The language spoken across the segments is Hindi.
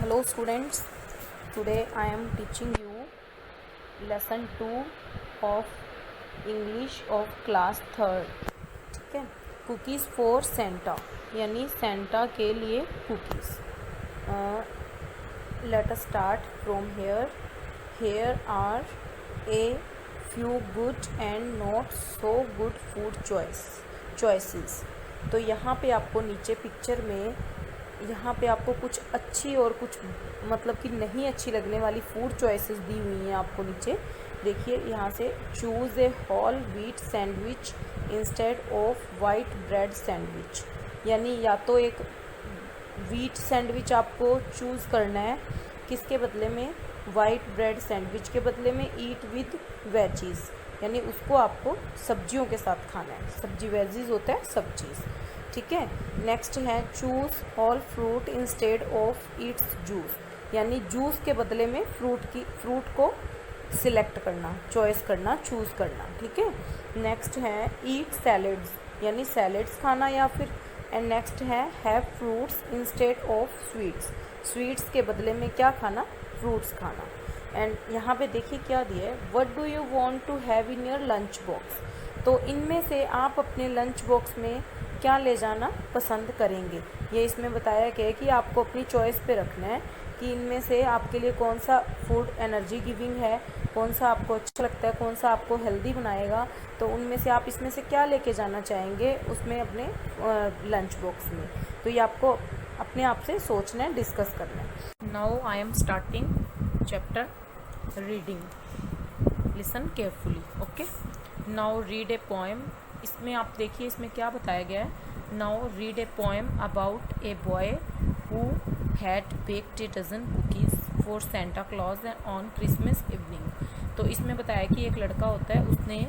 Hello students, today I am teaching you lesson 2 of English of class 3rd. ठीक है, कुकीज़ फॉर सेंटा यानी सेंटा के लिए cookies. Let us start from here. Here are a few good and not so good food choices. तो यहाँ पे आपको नीचे पिक्चर में यहाँ पे आपको कुछ अच्छी और कुछ मतलब कि नहीं अच्छी लगने वाली फूड चॉइसेस दी हुई हैं आपको नीचे. देखिए यहाँ से choose a whole wheat sandwich instead of white bread sandwich, यानी या तो एक व्हीट सैंडविच आपको चूज़ करना है किसके बदले में, वाइट ब्रेड सैंडविच के बदले में. ईट विद वेजीज़ यानी उसको आपको सब्जियों के साथ खाना है. सब्जी वेजीज़ होता है सब चीज़. ठीक है. नेक्स्ट है choose whole fruit instead of its juice, यानी जूस के बदले में फ्रूट को सिलेक्ट करना, चॉइस करना, चूज़ करना. ठीक है. नेक्स्ट है ईट सैलड्स यानी सैलड्स खाना या फिर. एंड नेक्स्ट है have fruits instead of sweets के बदले में क्या खाना, फ्रूट्स खाना. एंड यहाँ पे देखिए क्या दिया है, what do you want to have in your lunch box. तो इनमें से आप अपने लंच बॉक्स में क्या ले जाना पसंद करेंगे, ये इसमें बताया गया है कि आपको अपनी चॉइस पे रखना है कि इनमें से आपके लिए कौन सा फूड एनर्जी गिविंग है, कौन सा आपको अच्छा लगता है, कौन सा आपको हेल्दी बनाएगा. तो उनमें से आप इसमें से क्या लेके जाना चाहेंगे उसमें अपने लंच बॉक्स में. तो ये आपको अपने आप से सोचना है, डिस्कस करना है. Now I am starting chapter reading. Listen carefully. Okay. Now read a poem. इसमें आप देखिए इसमें क्या बताया गया है. Now read a poem about a boy who had baked a dozen cookies for Santa Claus on Christmas evening. तो इसमें बताया कि एक लड़का होता है, उसने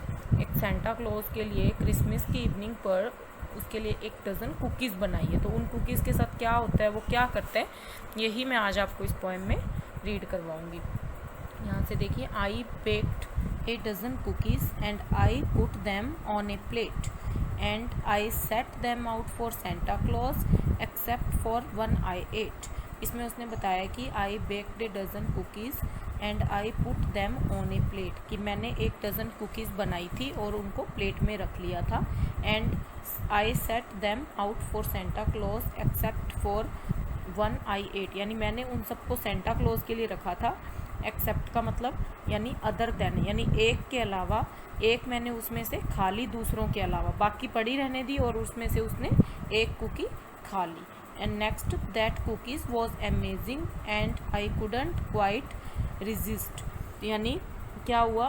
एक सेंटा क्लॉज के लिए क्रिसमस की इवनिंग पर उसके लिए एक डज़न कुकीज़ बनाई है. तो उन कुकीज़ के साथ क्या होता है, वो क्या करता है, यही मैं आज आपको इस पोएम में रीड करवाऊँगी. यहाँ से देखिए, आई baked a dozen cookies and I put them on a plate and I set them out for Santa Claus except for one I ate. इसमें उसने बताया कि I baked a dozen cookies and I put them on a plate, कि मैंने एक डज़न कुकीज़ बनाई थी और उनको प्लेट में रख लिया था. and I set them out for Santa Claus except for one I ate, यानी मैंने उन सबको सेंटा क्लॉज के लिए रखा था. एक्सेप्ट का मतलब यानी अदर देन, यानी एक के अलावा, एक मैंने उसमें से खा ली दूसरों के अलावा, बाकी पड़ी रहने दी और उसमें से उसने एक कुकी खा ली. And next, that cookies was amazing and I couldn't quite resist, यानी क्या हुआ,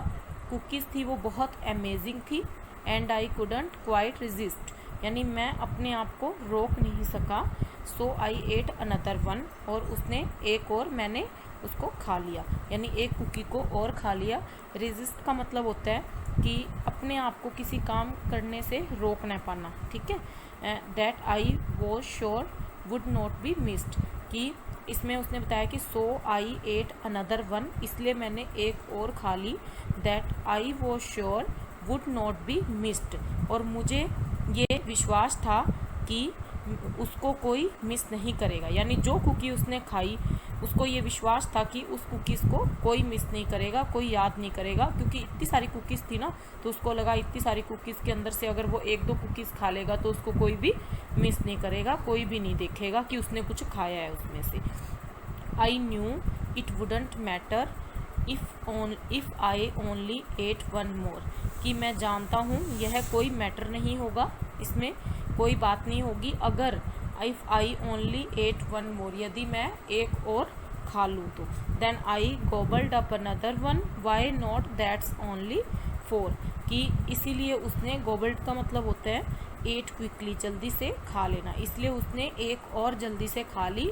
कुकीज़ थी वो बहुत अमेजिंग थी. And I couldn't quite resist यानी मैं अपने आप को रोक नहीं सका. So I ate another one, और उसने एक और मैंने उसको खा लिया, यानी एक कुकी को और खा लिया. रेजिस्ट का मतलब होता है कि अपने आप को किसी काम करने से रोक न पाना. ठीक है. That I was sure would not be missed, कि इसमें उसने बताया कि so I ate another one, इसलिए मैंने एक और खा ली. That I was sure would not be missed, और मुझे ये विश्वास था कि उसको कोई मिस नहीं करेगा, यानी जो कुकी उसने खाई उसको ये विश्वास था कि उस कुकीज़ को कोई मिस नहीं करेगा, कोई याद नहीं करेगा, क्योंकि इतनी सारी कुकीज़ थी ना, तो उसको लगा इतनी सारी कुकीज़ के अंदर से अगर वो एक दो कुकीज़ खा लेगा तो उसको कोई भी मिस नहीं करेगा, कोई भी नहीं देखेगा कि उसने कुछ खाया है उसमें से. I knew it wouldn't matter if I only ate one more, कि मैं जानता हूँ यह कोई मैटर नहीं होगा, इसमें कोई बात नहीं होगी अगर if I only ate one more, यदि मैं एक और खा लूँ तो. Then I gobbled up another one why not that's only four, कि इसीलिए उसने, गोबल्ड का मतलब होता है एट क्विकली, जल्दी से खा लेना, इसलिए उसने एक और जल्दी से खा ली.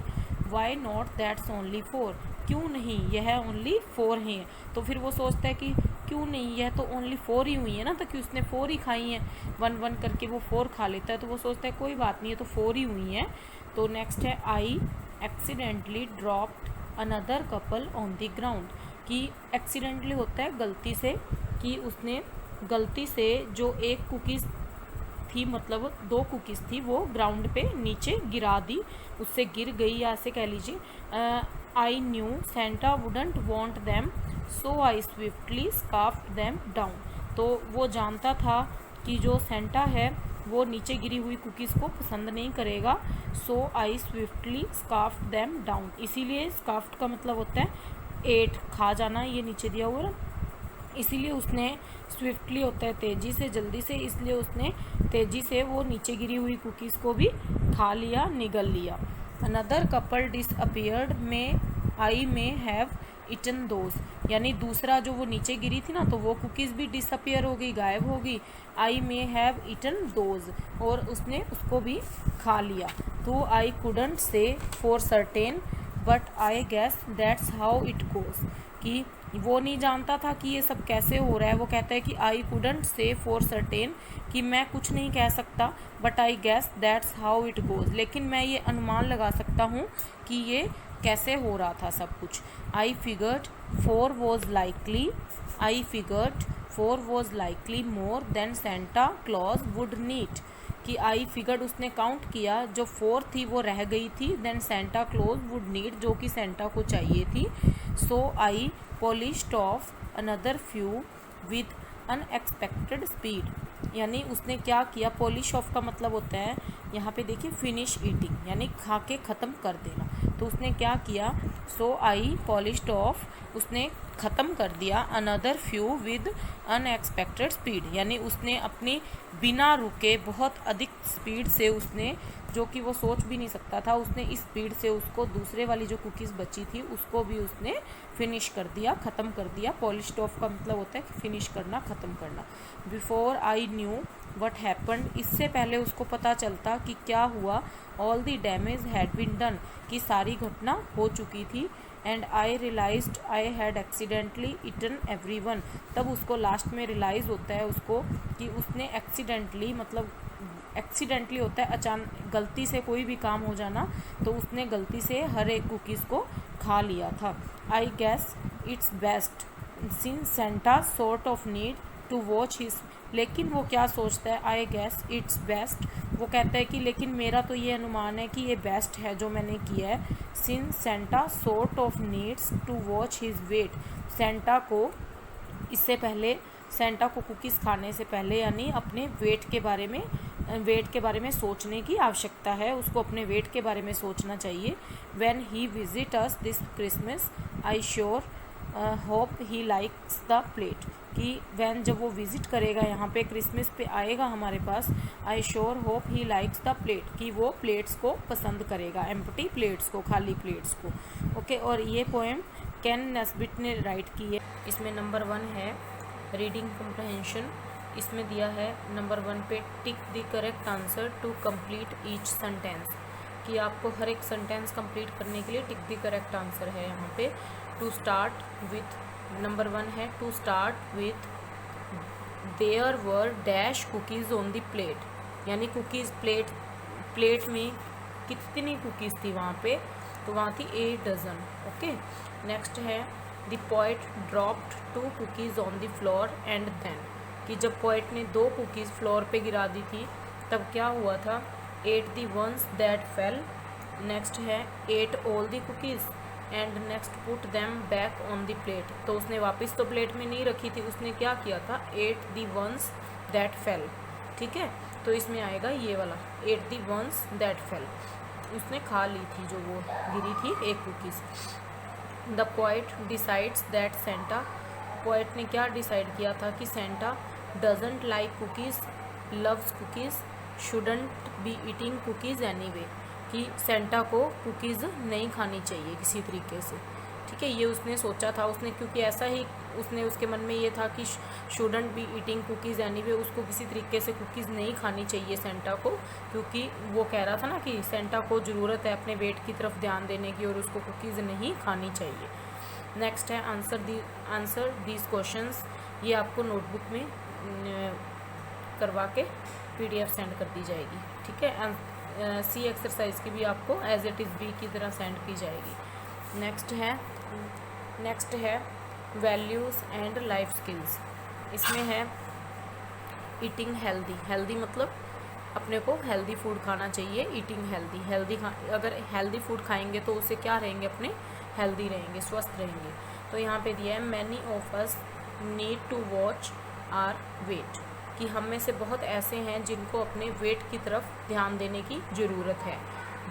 Why not that's only four, क्यों नहीं, यह ओनली फोर हैं. तो फिर वो सोचता है कि क्यों नहीं, यह तो ओनली फोर ही हुई है ना, तो कि उसने फोर ही खाई हैं, वन वन करके वो फोर खा लेता है, तो वो सोचता है कोई बात नहीं है, तो फोर ही हुई हैं. तो नेक्स्ट है I accidentally dropped another couple on the ground, कि एक्सीडेंटली होता है गलती से, कि उसने गलती से जो एक कुकीज़ थी, मतलब दो कुकीज़ थी, वो ग्राउंड पे नीचे गिरा दी, उससे गिर गई, या ऐसे कह लीजिए I knew Santa wouldn't want them, so I swiftly scarfed them down. तो वो जानता था कि जो सेंटा है वो नीचे गिरी हुई कुकीज़ को पसंद नहीं करेगा। सो I swiftly scarfed them down, इसीलिए स्कार्फ्ड का मतलब होता है एट, खा जाना, ये नीचे दिया हुआ, इसीलिए उसने स्विफ्टली होता है तेज़ी से, जल्दी से, इसलिए उसने तेज़ी से वो नीचे गिरी हुई कुकीज़ को भी खा लिया, निगल लिया। अनदर कपल डिसअपियर्ड में आई मे हैव इटन दोज, यानी दूसरा जो वो नीचे गिरी थी ना, तो वो कुकीज़ भी डिसअपियर हो गई, गायब हो गई। I may have eaten those, और उसने उसको भी खा लिया। तो I couldn't say for certain but I guess that's how it goes, कि वो नहीं जानता था कि ये सब कैसे हो रहा है। वो कहता है कि I couldn't say for certain, कि मैं कुछ नहीं कह सकता, but I guess that's how it goes, लेकिन मैं ये अनुमान लगा सकता हूँ कि ये कैसे हो रहा था सब कुछ। I figured four was likely, I figured four was likely more than Santa Claus would need, कि आई फिगर्ड उसने काउंट किया, जो 4 थी वो रह गई थी, then Santa Claus would need, जो कि सेंटा को चाहिए थी। So I polished off another few with unexpected speed, यानी उसने क्या किया, पॉलिश ऑफ का मतलब होता है यहाँ पे देखिए फिनिश ईटिंग, यानी खा के ख़त्म कर देना। तो उसने क्या किया, सो आई पॉलिश्ड ऑफ, उसने ख़त्म कर दिया, another few with unexpected speed, यानी उसने अपनी बिना रुके बहुत अधिक स्पीड से, उसने जो कि वो सोच भी नहीं सकता था, उसने इस स्पीड से उसको दूसरे वाली जो कुकीज़ बची थी उसको भी उसने फिनिश कर दिया, ख़त्म कर दिया। पॉलिश्ड ऑफ का मतलब होता है कि फिनिश करना, ख़त्म करना। Before I knew what happened, इससे पहले उसको पता चलता कि क्या हुआ, all the damage had been done, कि सारी घटना हो चुकी थी। And I realised I had accidentally eaten everyone, तब उसको लास्ट में रियलाइज़ होता है उसको कि उसने एक्सीडेंटली, मतलब एक्सीडेंटली होता है अचानक, गलती से कोई भी काम हो जाना, तो उसने गलती से हर एक कुकीज़ को खा लिया था। I guess it's best since Santa sort of need to watch his, लेकिन वो क्या सोचता है, आई गेस इट्स बेस्ट, वो कहता है कि लेकिन मेरा तो ये अनुमान है कि ये बेस्ट है जो मैंने किया है। Since Santa sort of needs to watch his weight, Santa को इससे पहले, सेंटा को कुकीज़ खाने से पहले, यानी अपने वेट के बारे में सोचने की आवश्यकता है, उसको अपने वेट के बारे में सोचना चाहिए। When he visit us this Christmas I sure hope he likes the plate, कि वैन जब वो विज़िट करेगा यहाँ पे, क्रिसमस पे आएगा हमारे पास, I sure hope he likes the plate, कि वो प्लेट्स को पसंद करेगा, एम्प्टी प्लेट्स को, खाली प्लेट्स को। ओके, और ये पोएम कैन नेस्बिट ने राइट की है। इसमें नंबर 1 है रीडिंग कम्प्रहेंशन, इसमें दिया है नंबर 1 पे tick the correct answer to complete each sentence, कि आपको हर एक सेंटेंस कंप्लीट करने के लिए टिक द करेक्ट आंसर है यहाँ पे। टू स्टार्ट विथ, नंबर 1 है to start with there were dash cookies on the plate, यानी कुकीज़ प्लेट में कितनी कुकीज़ थी वहाँ पे, तो वहाँ थी 8 डजन। ओके, नेक्स्ट है the poet dropped 2 cookies on the floor and then, कि जब पोएट ने 2 कुकीज़ फ्लोर पे गिरा दी थी तब क्या हुआ था, 8 the ones that fell, next है 8 all the cookies and next put them back on the plate, तो उसने वापस तो प्लेट में नहीं रखी थी, उसने क्या किया था, 8 द वंस दैट फेल। ठीक है, तो इसमें आएगा ये वाला 8 द वंस दैट फेल, उसने खा ली थी जो वो गिरी थी एक cookies. The poet decides that Santa, poet ने क्या डिसाइड किया था कि Santa doesn't like cookies, loves cookies, shouldn't be eating cookies anyway, कि सेंटा को कुकीज़ नहीं खानी चाहिए किसी तरीके से। ठीक है, ये उसने सोचा था, उसने क्योंकि ऐसा ही उसके मन में ये था कि shouldn't be eating cookies anyway, उसको किसी तरीके से कुकीज़ नहीं खानी चाहिए सेंटा को, क्योंकि वो कह रहा था ना कि सेंटा को ज़रूरत है अपने वेट की तरफ ध्यान देने की और उसको कुकीज़ नहीं खानी चाहिए। नेक्स्ट है आंसर दीज क्वेश्चंस, ये आपको नोटबुक में करवा के PDF सेंड कर दी जाएगी। ठीक है, सी एक्सरसाइज की भी आपको एज इट इज़ बी की तरह सेंड की जाएगी। नेक्स्ट है वैल्यूज़ एंड लाइफ स्किल्स, इसमें है ईटिंग हेल्दी, हेल्दी मतलब अपने को हेल्दी फूड खाना चाहिए, ईटिंग हेल्दी, अगर हेल्दी फूड खाएंगे तो उससे क्या रहेंगे, अपने हेल्दी रहेंगे, स्वस्थ रहेंगे। तो यहाँ पे दिया है many of us need to watch our weight, कि हम में से बहुत ऐसे हैं जिनको अपने वेट की तरफ ध्यान देने की ज़रूरत है।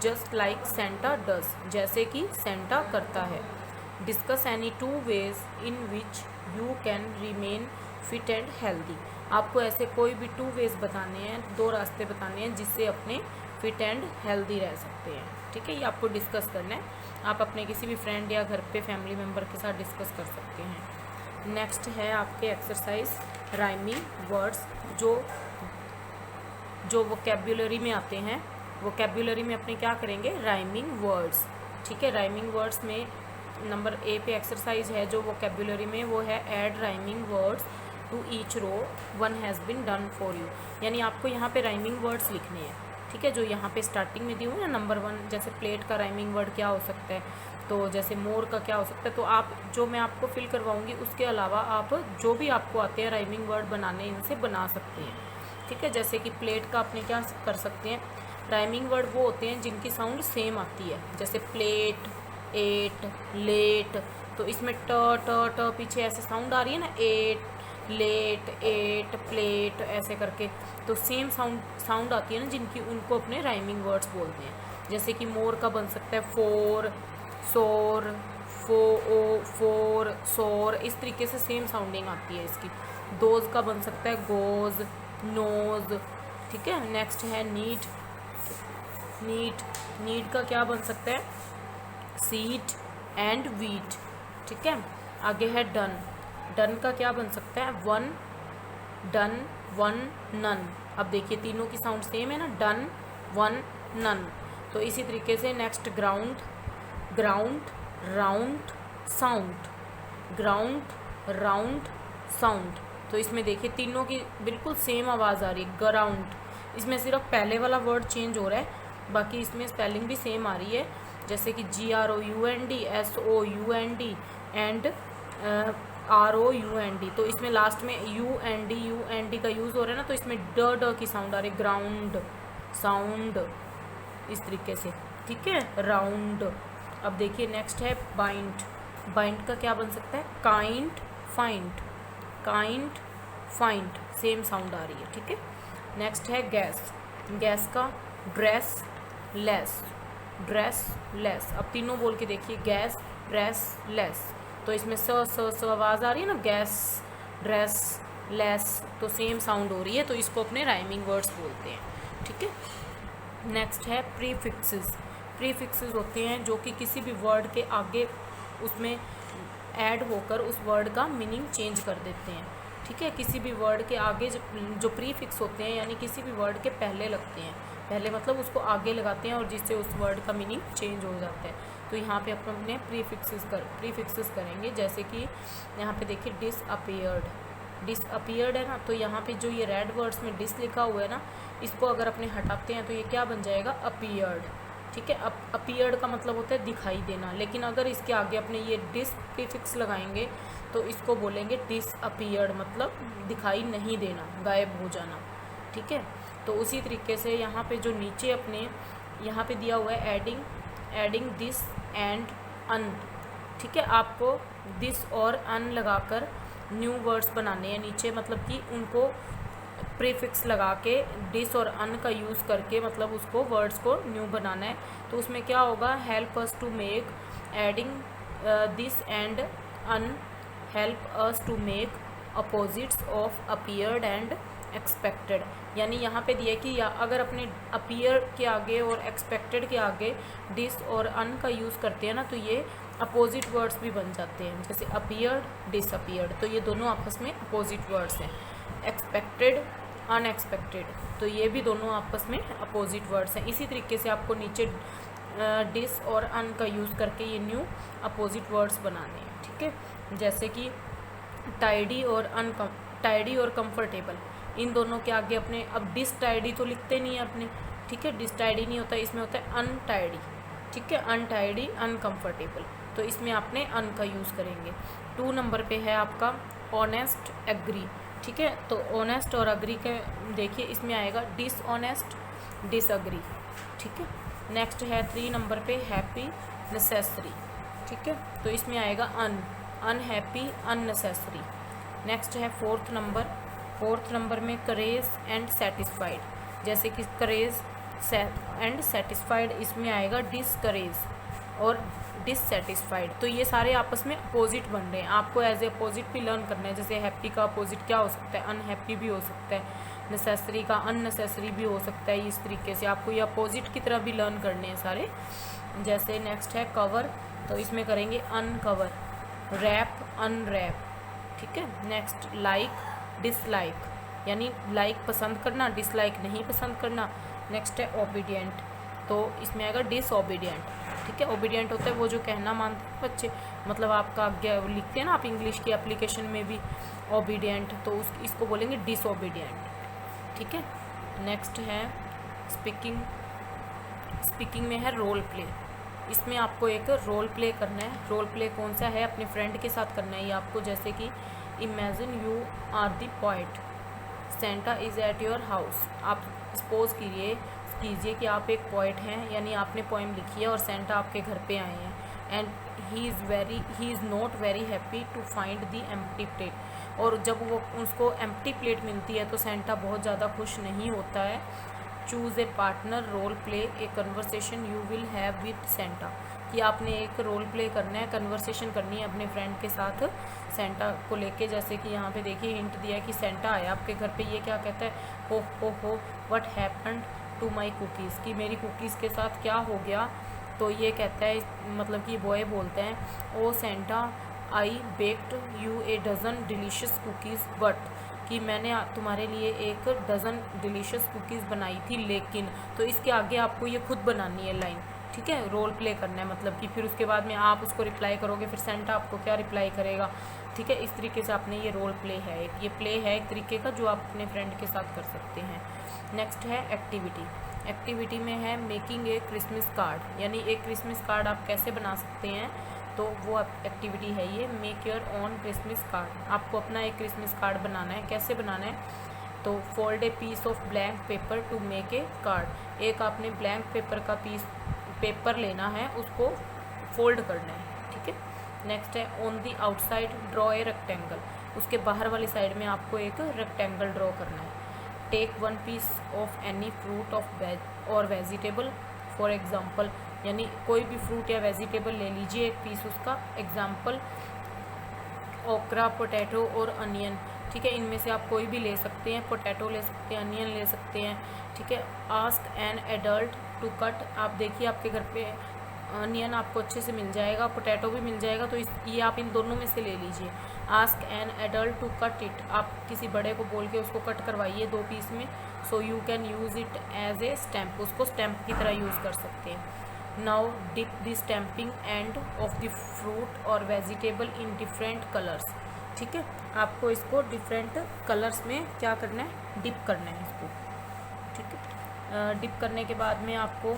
जस्ट लाइक सेंटा डज, जैसे कि सेंटा करता है। Discuss any 2 ways in which you can remain fit and healthy, आपको ऐसे कोई भी 2 वेज बताने हैं, 2 रास्ते बताने हैं जिससे अपने फिट एंड हेल्दी रह सकते हैं। ठीक है, ये आपको डिस्कस करना है। आप अपने किसी भी फ्रेंड या घर पे फैमिली मेम्बर के साथ डिस्कस कर सकते हैं। नेक्स्ट है आपके एक्सरसाइज राइमिंग वर्ड्स, जो वोकैब्युलरी में आते हैं। वोकैब्युलरी में अपने क्या करेंगे, राइमिंग वर्ड्स। ठीक है, राइमिंग वर्ड्स में नंबर ए पे एक्सरसाइज है जो वोकैब्युलरी में, वो है add rhyming words to each row, 1 has been done for you. यानी आपको यहाँ पे राइमिंग वर्ड्स लिखने हैं। ठीक है, जो यहाँ पे स्टार्टिंग में दिए हुए ना नंबर 1, जैसे प्लेट का राइमिंग वर्ड क्या हो सकता है, तो जैसे मोर का क्या हो सकता है। तो आप जो मैं आपको फिल करवाऊँगी उसके अलावा आप जो भी आपको आते हैं राइमिंग वर्ड बनाने, इनसे बना सकते हैं। ठीक है, जैसे कि प्लेट का अपने क्या कर सकते हैं, राइमिंग वर्ड वो होते हैं जिनकी साउंड सेम आती है, जैसे प्लेट, एट, लेट। तो इसमें ट पीछे ऐसे साउंड आ रही है ना, एट, लेट, एट, प्लेट, ऐसे करके। तो सेम साउंड आती है ना जिनकी, उनको अपने राइमिंग वर्ड्स बोलते हैं। जैसे कि मोर का बन सकता है फोर, सोर, फोर, सोर, इस तरीके से सेम साउंडिंग आती है इसकी। दोज का बन सकता है गोज, नोज। ठीक है, नेक्स्ट है नीड। नीड का क्या बन सकता है, सीट एंड वीट। ठीक है, आगे है डन। डन का क्या बन सकता है, वन, डन, वन, नन। अब देखिए तीनों की साउंड सेम है ना, डन, वन, नन। तो इसी तरीके से next ground, ground, round, sound, ground, round, sound. तो इसमें देखिए तीनों की बिल्कुल सेम आवाज़ आ रही है, ग्राउंड। इसमें सिर्फ पहले वाला वर्ड चेंज हो रहा है, बाकी इसमें स्पेलिंग भी सेम आ रही है। जैसे कि GROUND, SOUND एंड ROUND। तो इसमें लास्ट में UND का यूज़ हो रहा है ना, तो इसमें ड की साउंड आ रही है, ग्राउंड, साउंड, इस तरीके से। ठीक है, राउंड। अब देखिए नेक्स्ट है बाइंड। बाइंड का क्या बन सकता है, kind, find, kind, find, same sound आ रही है। ठीक है, नेक्स्ट है गैस। गैस का ड्रेस, लेस, ड्रेस, लेस। अब तीनों बोल के देखिए, गैस, ड्रेस, लेस। तो इसमें स आवाज़ आ रही है ना, गैस, ड्रेस, लेस, तो सेम साउंड हो रही है। तो इसको अपने राइमिंग वर्ड्स बोलते हैं। ठीक है, नेक्स्ट है प्रीफिक्सेस। प्रीफिक्सेस होते हैं जो कि किसी भी वर्ड के आगे उसमें ऐड होकर उस वर्ड का मीनिंग चेंज कर देते हैं। ठीक है, किसी भी वर्ड के आगे जो प्रीफिक्स होते हैं, यानी किसी भी वर्ड के पहले लगते हैं, पहले मतलब उसको आगे लगाते हैं और जिससे उस वर्ड का मीनिंग चेंज हो जाता है। तो यहाँ पे अपन अपने प्रीफिक्सेस करेंगे। जैसे कि यहाँ पे देखिए डिसअपीयर्ड है ना, तो यहाँ पे जो ये रेड वर्ड्स में डिस लिखा हुआ है ना, इसको अगर अपने हटाते हैं तो ये क्या बन जाएगा, अपीयर्ड। ठीक है, अपीयर्ड का मतलब होता है दिखाई देना, लेकिन अगर इसके आगे अपने ये डिस प्रीफिक्स लगाएंगे तो इसको बोलेंगे डिसअपीयर्ड, मतलब दिखाई नहीं देना, गायब हो जाना। ठीक है, तो उसी तरीके से यहाँ पे जो नीचे अपने यहाँ पे दिया हुआ है एडिंग दिस एंड अन। ठीक है, आपको दिस और अन लगाकर न्यू वर्ड्स बनाने हैं नीचे, मतलब कि उनको प्रीफिक्स लगा के डिस और अन का यूज़ करके मतलब उसको वर्ड्स को न्यू बनाना है। तो उसमें क्या होगा, help us to make adding this and un help us to make opposites of appeared and expected. यानी यहाँ पे दिया कि या अगर अपने अपीयर के आगे और एक्सपेक्टेड के आगे डिस और अन का यूज़ करते हैं ना, तो ये अपोजिट वर्ड्स भी बन जाते हैं, जैसे अपीयर्ड, डिसअपीयर्ड। तो ये दोनों आपस में अपोजिट वर्ड्स हैं। एक्सपेक्टेड, अनएक्सपेक्टेड, तो ये भी दोनों आपस में अपोजिट वर्ड्स हैं। इसी तरीके से आपको नीचे डिस और अन का यूज़ करके ये न्यू अपोजिट वर्ड्स बनाने हैं। ठीक है, जैसे कि टाइडी और कंफर्टेबल, इन दोनों के आगे अपने अब डिसटाइडी तो लिखते नहीं है अपने। ठीक है, डिसटाइडी नहीं होता, इसमें होता है अनटाइडी। ठीक है, अनटाइडी, अनकंफर्टेबल, तो इसमें आपने अन का यूज़ करेंगे। 2 नंबर पे है आपका ऑनेस्ट, एग्री। ठीक है, तो ऑनेस्ट और अग्री के देखिए इसमें आएगा डिसऑनेस्ट, डिसअग्री। ठीक है, नेक्स्ट है 3 नंबर पे हैप्पी, नेसेसरी। ठीक है, तो इसमें आएगा अनहैप्पी, अननेसेसरी। नेक्स्ट है फोर्थ नंबर में करेज एंड सेटिस्फाइड, जैसे कि करेज एंड सेटिस्फाइड, इसमें आएगा डिसकरेज और डिससेटिस्फाइड। तो ये सारे आपस में अपोजिट बन रहे हैं, आपको एज ए अपोजिट भी लर्न करना है। जैसे हैप्पी का अपोजिट क्या हो सकता है, अनहैप्पी भी हो सकता है, नेसेसरी का अननेसेसरी भी हो सकता है। इस तरीके से आपको ये अपोजिट की तरह भी लर्न करने हैं सारे। जैसे नेक्स्ट है कवर, तो इसमें करेंगे अनकवर, रैप, अनरैप, ठीक है। नेक्स्ट लाइक, डिसलाइक, यानी लाइक पसंद करना, डिसलाइक नहीं पसंद करना। नेक्स्ट है ओबीडियंट, तो इसमें आएगा डिसओबीडियंट, ठीक है। ओबीडियंट होता है वो जो कहना मानते हैं बच्चे, मतलब आपका आज्ञा लिखते हैं ना आप इंग्लिश की एप्लीकेशन में भी ओबीडियंट, तो इसको बोलेंगे डिसओबीडियंट, ठीक है। नेक्स्ट है स्पीकिंग में है रोल प्ले, इसमें आपको एक रोल प्ले करना है। रोल प्ले कौन सा है, अपने फ्रेंड के साथ करना है ये आपको। जैसे कि imagine you are the poet, Santa is at your house. आप सपोज कीजिए कि आप एक पोएट हैं, यानी आपने पोएम लिखी है और सेंटा आपके घर पे आए हैं, and he is not very happy to find the empty plate. और जब वो उसको एम्प्टी प्लेट मिलती है तो सेंटा बहुत ज़्यादा खुश नहीं होता है। Choose a partner, role play a conversation you will have with Santa, कि आपने एक रोल प्ले करना है, कन्वर्सेशन करनी है अपने फ्रेंड के साथ सेंटा को लेके। जैसे कि यहाँ पे देखिए हिंट दिया है कि सेंटा आया आपके घर पे, ये क्या कहता है, हो what happened to my cookies, कि मेरी कुकीज़ के साथ क्या हो गया। तो ये कहता है, मतलब कि बॉय बोलते हैं, oh Santa I baked you a dozen delicious cookies but, कि मैंने तुम्हारे लिए एक डज़न डिलीशियस कुकीज़ बनाई थी लेकिन। तो इसके आगे आपको ये खुद बनानी है लाइन, ठीक है, रोल प्ले करना है, मतलब कि फिर उसके बाद में आप उसको रिप्लाई करोगे, फिर सेंटा आपको क्या रिप्लाई करेगा, ठीक है। इस तरीके से आपने ये रोल प्ले है, ये प्ले है एक तरीके का जो आप अपने फ्रेंड के साथ कर सकते हैं। नेक्स्ट है एक्टिविटी में है मेकिंग ए क्रिसमस कार्ड, यानी एक क्रिसमस कार्ड आप कैसे बना सकते हैं, तो वो एक्टिविटी है ये, make your own Christmas card. आपको अपना एक क्रिसमस कार्ड बनाना है, कैसे बनाना है, तो fold a piece of blank paper to make a card. एक आपने ब्लैंक पेपर का पेपर लेना है, उसको फोल्ड करना है, ठीक है। नेक्स्ट है on the outside draw a rectangle, उसके बाहर वाली साइड में आपको एक रेक्टेंगल ड्रॉ करना है। Take one piece of any fruit of और वेजिटेबल फॉर एग्जाम्पल, यानी कोई भी फ्रूट या वेजिटेबल ले लीजिए एक पीस उसका। एग्जाम्पल ओकरा, पोटैटो और अनियन, ठीक है, इनमें से आप कोई भी ले सकते हैं, पोटैटो ले सकते हैं, अनियन ले सकते हैं, ठीक है। Ask an adult to cut, आप देखिए आपके घर पे अनियन आपको अच्छे से मिल जाएगा, पोटैटो भी मिल जाएगा, तो ये आप इन दोनों में से ले लीजिए। Ask an adult to cut it, आप किसी बड़े को बोल के उसको कट करवाइए 2 पीस में। So you can use it as a stamp, उसको स्टैम्प की तरह यूज़ कर सकते हैं। Now dip the stamping end of the fruit और वेजिटेबल इन डिफरेंट कलर्स, ठीक है। आपको इसको डिफरेंट कलर्स में क्या करना है, डिप करना है इसको, ठीक है। डिप करने के बाद में आपको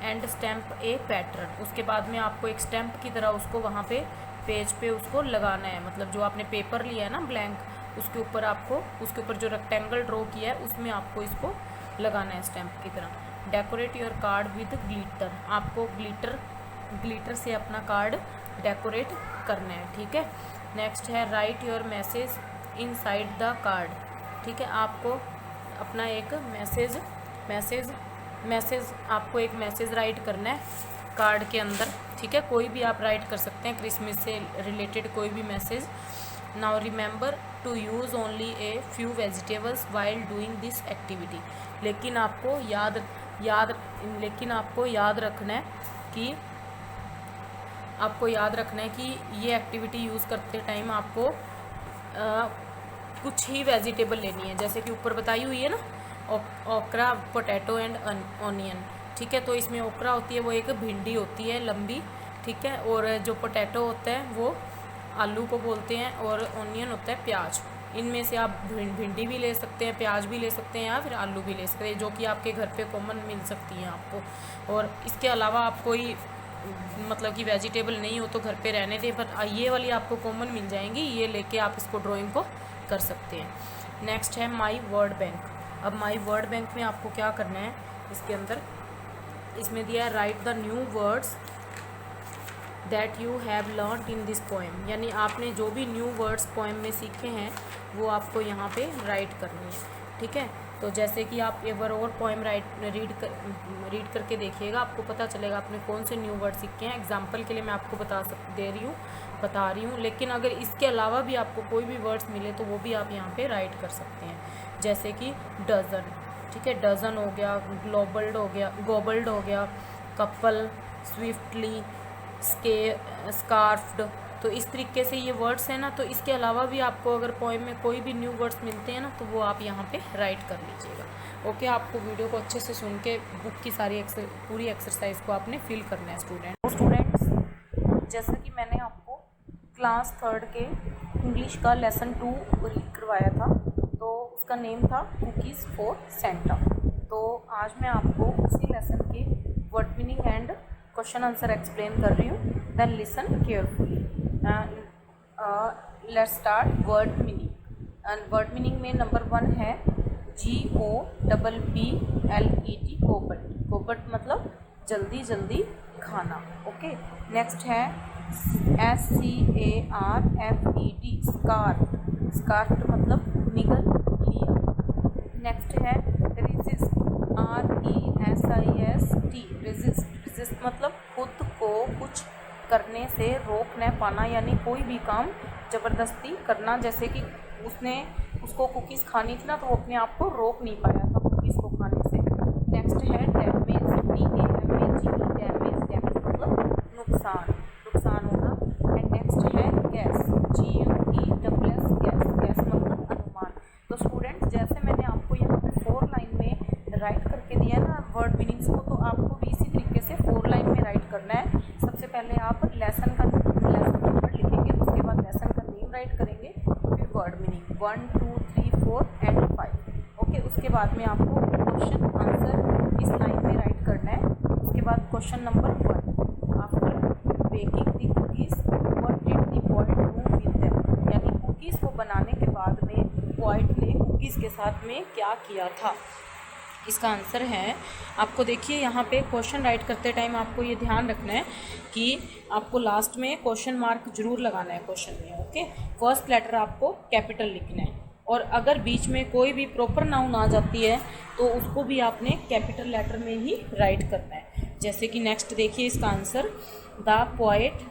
एंड स्टैम्प ए पैटर्न, उसके बाद में आपको एक स्टैम्प की तरह उसको वहाँ पे पेज पे उसको लगाना है, मतलब जो आपने पेपर लिया है ना ब्लैंक, उसके ऊपर आपको, उसके ऊपर जो रेक्टेंगल ड्रॉ किया है उसमें आपको इसको लगाना है स्टैम्प की तरह। Decorate your card with glitter, आपको ग्लिटर से अपना कार्ड डेकोरेट करना है, ठीक है। नेक्स्ट है right your message inside the card, ठीक है। आपको अपना एक मैसेज आपको एक मैसेज राइट करना है कार्ड के अंदर, ठीक है। कोई भी आप राइट कर सकते हैं, क्रिसमस से रिलेटेड कोई भी message. Now remember to use only a few vegetables while doing this activity, लेकिन आपको याद रखना है कि ये एक्टिविटी यूज़ करते टाइम आपको कुछ ही वेजिटेबल लेनी है, जैसे कि ऊपर बताई हुई है ना, ओकरा, पोटैटो एंड ऑनियन, ठीक है। तो इसमें ओकरा होती है वो एक भिंडी होती है लंबी, ठीक है, और जो पोटैटो होता है वो आलू को बोलते हैं, और ऑनियन होता है प्याज। इनमें से आप भिंडी भी ले सकते हैं, प्याज भी ले सकते हैं, या फिर आलू भी ले सकते हैं, जो कि आपके घर पे कॉमन मिल सकती हैं आपको। और इसके अलावा आप कोई मतलब कि वेजिटेबल नहीं हो तो घर पे रहने दें, पर ये वाली आपको कॉमन मिल जाएंगी, ये लेके आप इसको ड्राइंग को कर सकते हैं। नेक्स्ट है माई वर्ड बैंक। अब माई वर्ड बैंक में आपको क्या करना है, इसके अंदर इसमें दिया है right the new words that you have learned in this poem, यानी आपने जो भी न्यू वर्ड्स पोएम में सीखे हैं वो आपको यहाँ पे राइट करनी है। ठीक है, तो जैसे कि आप एक बार और पोएम रीड करके देखिएगा, आपको पता चलेगा आपने कौन से न्यू वर्ड सीखे हैं। एग्जाम्पल के लिए मैं आपको बता रही हूँ, लेकिन अगर इसके अलावा भी आपको कोई भी वर्ड्स मिले तो वो भी आप यहाँ पे राइट कर सकते हैं। जैसे कि डजन, ठीक है, डजन हो गया, गोबल्ड हो गया, कपल, स्विफ्टली, स्कार्फ्ड। तो इस तरीके से ये वर्ड्स हैं ना, तो इसके अलावा भी आपको अगर पोएम में कोई भी न्यू वर्ड्स मिलते हैं ना तो वो आप यहाँ पे राइट कर लीजिएगा। ओके, आपको वीडियो को अच्छे से सुन के बुक की सारी पूरी एक्सरसाइज को आपने फिल करना है स्टूडेंट्स। जैसे कि मैंने आपको क्लास 3 के इंग्लिश का लेसन 2 रीड करवाया था, तो उसका नेम था कुकीज़ फॉर सेंटा। तो आज मैं आपको उसी लेसन के word meaning and question answer explain कर रही हूँ। Then listen carefully. Let's start word meaning. And word meaning में नंबर 1 है GOBBLET, गोबट। गोबट मतलब जल्दी जल्दी खाना। ओके, नेक्स्ट है SCARFED, स्कार्फ। स्कार्फ मतलब निगल लिया। नेक्स्ट है रेजिस्ट, RESIST, रेजिस्ट। रेजिस्ट मतलब खुद को कुछ करने से रोक न पाना, यानी कोई भी काम ज़बरदस्ती करना। जैसे कि उसको कुकीज़ खानी थी ना, तो वो अपने आप को रोक नहीं पाया था कुकीज़ को खाने से। नेक्स्ट है डैमेज, DAMAGE, डैमेज। डैमेज मतलब नुकसान होना। एंड नेक्स्ट है गैस, GUESS, गैस। गैस मतलब अनुमान। तो स्टूडेंट्स, जैसे मैंने आपको यहाँ पे 4 लाइन में राइट करके दिया ना वर्ड मीनिंग्स को, तो आपको भी इसी तरीके से 4 लाइन में राइट करना है। सबसे पहले आप लेसन नंबर लिखेंगे, उसके बाद लेसन का नेम राइट करेंगे, फिर वर्ड मीनिंग 1 2 3 4 एंड 5। ओके, उसके बाद में आपको क्वेश्चन आंसर इस लाइन में राइट करना है। उसके बाद question number 1, after baking the cookies what did the poet do with them, यानी कुकीज़ को बनाने के बाद में पोएट ने कुकीज़ के साथ में क्या किया था। इसका आंसर है, आपको देखिए यहाँ पे क्वेश्चन राइट करते टाइम आपको ये ध्यान रखना है कि आपको लास्ट में क्वेश्चन मार्क जरूर लगाना है क्वेश्चन में। ओके, फर्स्ट लेटर आपको कैपिटल लिखना है, और अगर बीच में कोई भी प्रॉपर नाउन आ जाती है तो उसको भी आपने कैपिटल लेटर में ही राइट करना है। जैसे कि नेक्स्ट देखिए इसका answer, the poet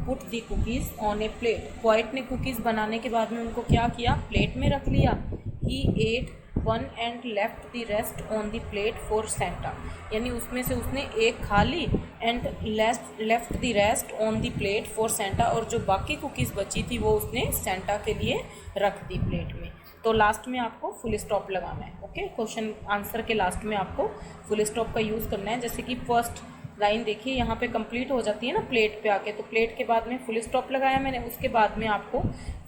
put the cookies on A plate. Poet ने कुकीज़ बनाने के बाद में उनको क्या किया, प्लेट में रख लिया। He ate 1 and left the rest on the plate for Santa, यानी उसमें से उसने एक खा ली and left the rest on the plate for Santa, और जो बाकी कुकीज़ बची थी वो उसने सेंटा के लिए रख दी प्लेट में। तो लास्ट में आपको फुल स्टॉप लगाना है। ओके, क्वेश्चन आंसर के लास्ट में आपको फुल स्टॉप का यूज़ करना है। जैसे कि फर्स्ट लाइन देखिए यहाँ पे कंप्लीट हो जाती है ना प्लेट पे आके, तो प्लेट के बाद में फुल स्टॉप लगाया मैंने, उसके बाद में आपको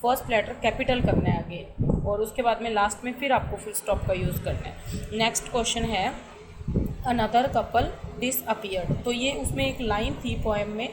फर्स्ट लेटर कैपिटल करना है आगे, और उसके बाद में लास्ट में फिर आपको फुल स्टॉप का यूज़ करना है। नेक्स्ट क्वेश्चन है अनदर कपल डिसअपीयर्ड। तो ये उसमें एक लाइन थी पोएम में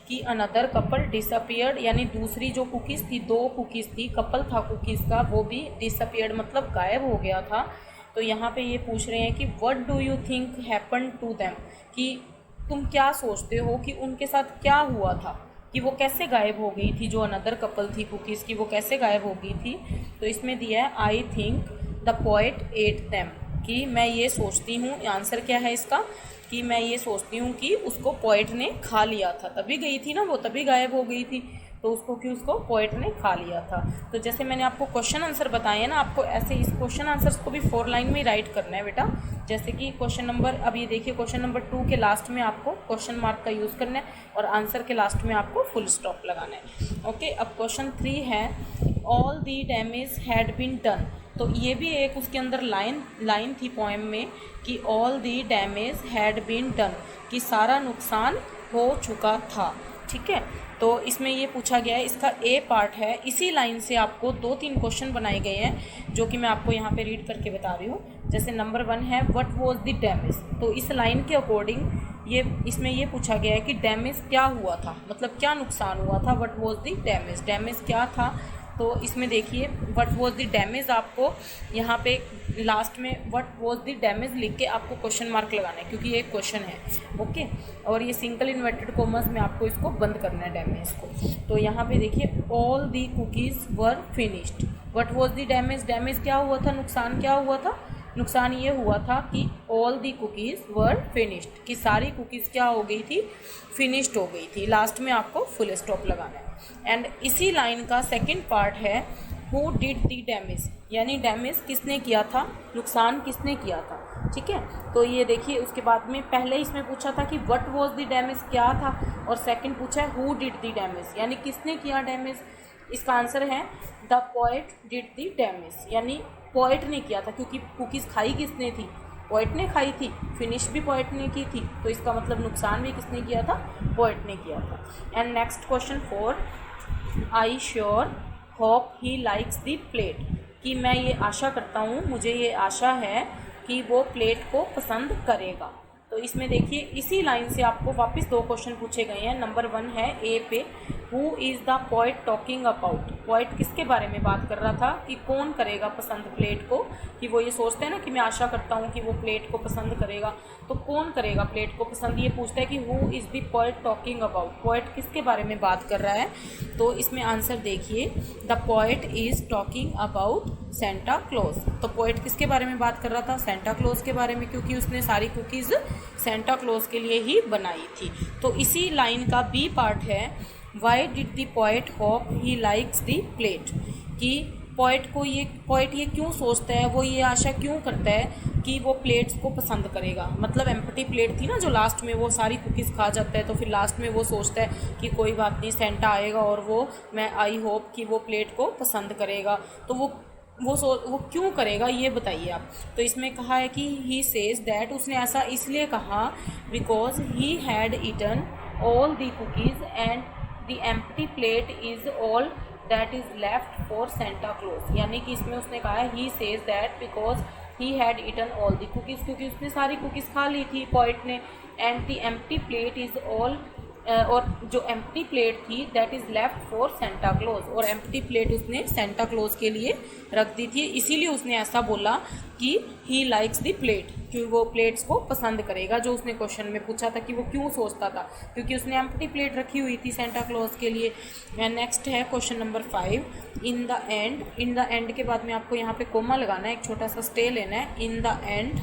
कि अनदर कपल डिसअपीयर्ड, यानी दूसरी जो कुकीज़ थी, 2 कुकीज़ थी, कपल था कुकीज़ का, वो भी डिसअपीयर्ड मतलब गायब हो गया था। तो यहाँ पे ये पूछ रहे हैं कि what do you think happen to them, कि तुम क्या सोचते हो कि उनके साथ क्या हुआ था, कि वो कैसे गायब हो गई थी, जो अनदर कपल थी कुकीज़ की वो कैसे गायब हो गई थी। तो इसमें दिया है I think the poet at them, कि मैं ये सोचती हूँ, आंसर क्या है इसका, कि मैं ये सोचती हूँ कि उसको पोएट ने खा लिया था, तभी गई थी ना वो, तभी गायब हो गई थी, तो उसको पोएट ने खा लिया था। तो जैसे मैंने आपको क्वेश्चन आंसर बताए हैं ना, आपको ऐसे इस क्वेश्चन आंसर्स को भी 4 लाइन में राइट करना है बेटा। जैसे कि क्वेश्चन नंबर, अब ये देखिए क्वेश्चन नंबर 2 के लास्ट में आपको क्वेश्चन मार्क का यूज़ करना है, और आंसर के लास्ट में आपको फुल स्टॉप लगाना है। ओके, अब क्वेश्चन 3 है all the damage had been done. तो ये भी एक उसके अंदर लाइन थी पोएम में कि all the damage had been done, कि सारा नुकसान हो चुका था। ठीक है, तो इसमें ये पूछा गया है, इसका ए पार्ट है, इसी लाइन से आपको 2-3 क्वेश्चन बनाए गए हैं जो कि मैं आपको यहाँ पे रीड करके बता रही हूँ। जैसे नंबर 1 है व्हाट वाज द डैमेज। तो इस लाइन के अकॉर्डिंग इसमें ये पूछा गया है कि डैमेज क्या हुआ था, मतलब क्या नुकसान हुआ था। What was the damage, damage क्या था। तो इसमें देखिए व्हाट वाज द डैमेज, आपको यहाँ पे लास्ट में व्हाट वाज द डैमेज लिख के आपको क्वेश्चन मार्क लगाना है, क्योंकि ये एक क्वेश्चन है। ओके, और ये सिंगल इन्वर्टेड कॉमर्स में आपको इसको बंद करना है डैमेज को। तो यहाँ पे देखिए all the cookies were finished, what was the damage, damage क्या हुआ था, नुकसान क्या हुआ था, नुकसान ये हुआ था कि all the cookies were finished, कि सारी कुकीज़ क्या हो गई थी, फिनिश्ड हो गई थी। लास्ट में आपको फुल स्टॉप लगाना है। एंड इसी लाइन का सेकंड पार्ट है हु डिड दी डैमेज, यानी डैमेज किसने किया था, नुकसान किसने किया था। ठीक है, तो ये देखिए उसके बाद में पहले इसमें पूछा था कि व्हाट वाज द डैमेज क्या था, और सेकंड पूछा है हु डिड द डैमेज, यानी किसने किया डैमेज। इसका आंसर है the poet did the damage, यानी पोएट ने किया था, क्योंकि कुकीज़ खाई किसने थी, पोएट ने खाई थी, फिनिश भी पोएट ने की थी, तो इसका मतलब नुकसान भी किसने किया था, पोएट ने किया था। And next question 4, I sure hope he likes the plate, कि मैं ये आशा करता हूँ, मुझे ये आशा है कि वो प्लेट को पसंद करेगा। तो इसमें देखिए इसी लाइन से आपको वापस 2 क्वेश्चन पूछे गए हैं। नंबर 1 है ए पे, who is the poet talking about, poet किसके बारे में बात कर रहा था, कि कौन करेगा पसंद प्लेट को, कि वो ये सोचते हैं ना कि मैं आशा करता हूँ कि वो प्लेट को पसंद करेगा, तो कौन करेगा प्लेट को पसंद, ये पूछता है कि who is the poet talking about, poet किसके बारे में बात कर रहा है। तो इसमें आंसर देखिए the poet is talking about Santa Claus, तो पोएट किसके बारे में बात कर रहा था, सेंटा क्लॉज के बारे में, क्योंकि उसने सारी कुकीज़ सेंटा क्लॉज के लिए ही बनाई थी। तो इसी लाइन का बी पार्ट है why did the poet hope he likes the plate, कि पोएट ये क्यों सोचता है, वो ये आशा क्यों करता है कि वो प्लेट्स को पसंद करेगा। मतलब एम्प्टी प्लेट थी ना जो लास्ट में वो सारी कुकीज़ खा जाता है, तो फिर लास्ट में वो सोचता है कि कोई बात नहीं, सेंटा आएगा और वो मैं आई होप कि वो प्लेट को पसंद करेगा। तो वो क्यों करेगा ये बताइए आप। तो इसमें कहा है कि ही सेज दैट, उसने ऐसा इसलिए कहा because he had eaten all the cookies and the empty plate is all that is left for Santa Claus, यानी कि इसमें उसने कहा है he says that because he had eaten all the cookies, क्योंकि उसने सारी कुकीज़ खा ली थी पोएट ने, and the empty plate is all, और जो एम्प्टी प्लेट थी that is left for Santa Claus, और एम्प्टी प्लेट उसने सेंटा क्लॉज के लिए रख दी थी, इसीलिए उसने ऐसा बोला कि ही लाइक्स द प्लेट, कि वो प्लेट्स को पसंद करेगा। जो उसने क्वेश्चन में पूछा था कि वो क्यों सोचता था, क्योंकि उसने एम्प्टी प्लेट रखी हुई थी सेंटा क्लॉज के लिए। नेक्स्ट है question number 5, in the end, in the end के बाद में आपको यहाँ पे कोमा लगाना है, एक छोटा सा स्टे लेना है, इन द एंड,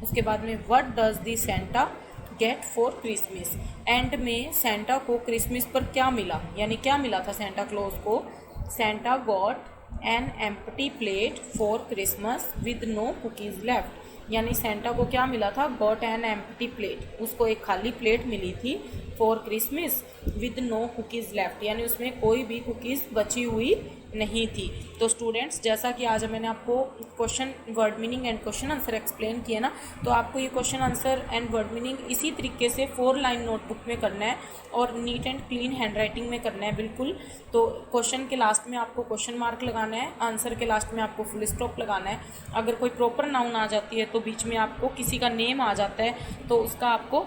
उसके बाद में what does the Santa get for Christmas, end में सेंटा को क्रिसमस पर क्या मिला, यानी क्या मिला था सेंटा क्लॉज को, Santa got an empty plate for Christmas with no cookies left, यानी सेंटा को क्या मिला था, गॉट एन एम्प्टी प्लेट, उसको एक खाली प्लेट मिली थी for Christmas with no cookies left, यानी उसमें कोई भी कुकीज़ बची हुई नहीं थी। तो स्टूडेंट्स, जैसा कि आज मैंने आपको question word meaning and question answer explain किया ना, तो आपको ये question answer and word meaning इसी तरीके से 4 लाइन नोटबुक में करना है और नीट एंड क्लीन हैंडराइटिंग में करना है बिल्कुल। तो क्वेश्चन के लास्ट में आपको क्वेश्चन मार्क लगाना है, आंसर के लास्ट में आपको फुल स्टॉप लगाना है। अगर कोई प्रॉपर नाउन आ जाती है तो बीच में आपको किसी का नेम आ जाता है तो उसका आपको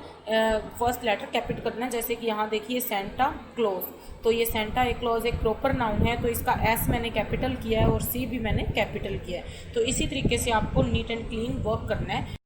फर्स्ट लेटर कैपिटल करना है। जैसे कि यहाँ देखिए सेंटा क्लॉज, तो ये सेंटा क्लॉज एक प्रॉपर नाउन है, तो इसका एस मैंने कैपिटल किया है और सी भी मैंने कैपिटल किया है। तो इसी तरीके से आपको नीट एंड क्लीन वर्क करना है।